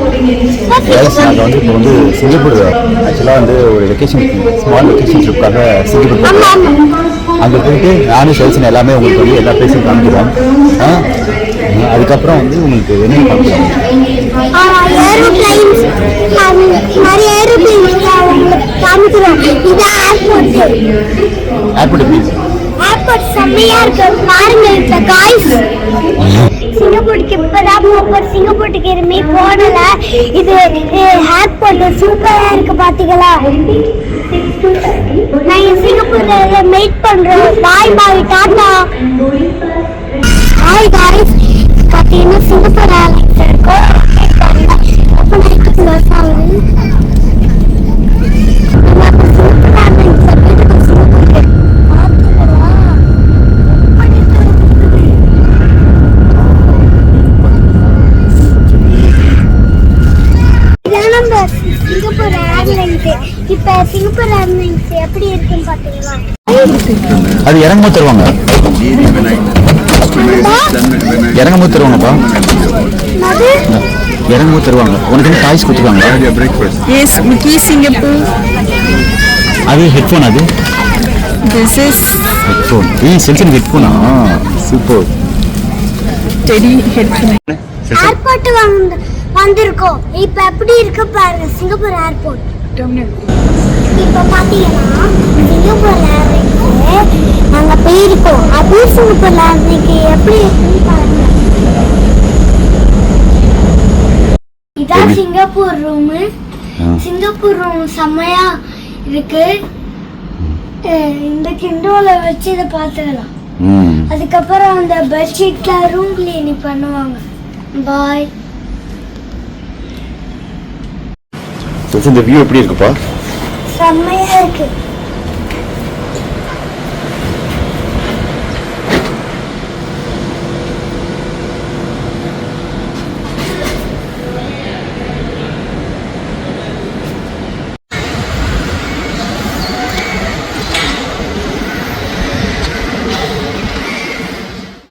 நாங்கள் வந்து இப்போ வந்து சிங்கப்பூர் ஆக்சுவலாக வந்து ஒரு வெக்கேஷன் ஸ்மால் வெக்கேஷன் ட்ரிப்புக்காக சிங்கப்பூர் அங்கே போயிட்டு நானும் சேல்ஸன் எல்லாமே உங்களுக்கு வந்து எல்லா பிளேஸும் காமிக்கிறோம். அதுக்கப்புறம் வந்து உங்களுக்கு என்ன பார்க்கலாம் ஏர்போர்ட் செம்மையா இருக்கு பாருங்க. இந்த காய்ஸ் சிங்கப்பூருக்கு இப்பதான் சிங்கப்பூருக்கு எதுவுமே போடல. இது ஏர்போர்ட் சூப்பரா இருக்கு பாத்தீங்களா. நாங்க சிங்கப்பூர்ல மீட் பண்றோம். பாய் பாய் டாடா. ஹாய் காய்ஸ், பாத்தீங்கன்னா சிங்கப்பூர் ஏர்லைன்ஸ் இருக்கும். அப்ப நைட்டு க்ளோஸ் ஆகுது. சிங்கப்பூர் ஏர்லைன்ஸ் இப்ப சிங்கப்பூர் ஏர்லைன்ஸ் எப்படி இருக்குன்னு பாத்தீங்களா. அது இறங்கும்போது தருவாங்க, இறங்கும்போது தருவாங்கப்பா, இறங்கும்போது தருவாங்க. உனக்கு டாய்ஸ் கொடுத்துருவாங்க. Yes Mickey Singapore. அது ஹெட்ஃபோன், அது திஸ் இஸ் ஹெட்ஃபோன். செல்சன் ஹெட்ஃபோனா சூப்பர். Teddy headphone. ஏர்போர்ட் வந்திருக்கோம். இப்ப எப்படி இருக்கு பாருங்க சிங்கப்பூர் ஏர்போர்ட். இப்ப பாத்தீங்கன்னா சிங்கப்பூர் ஏர்லைன்ஸ் நாங்க போயிருக்கோம். அது சிங்கப்பூர் ஏர்லைன்ஸ் எப்படி இருக்குன்னு பாருங்க. இதான் சிங்கப்பூர் ரூம். சிங்கப்பூர் ரூம் செம்மையா இருக்கு. இந்த கிண்டோல வச்சு இதை பார்த்துக்கலாம். அதுக்கப்புறம் அந்த பெட்ஷீட்ல ரூம் கிளீனிங் பண்ணுவாங்க. பாய். இந்த வியூ எப்படி இருக்குப்பா? செம்மையா இருக்கு.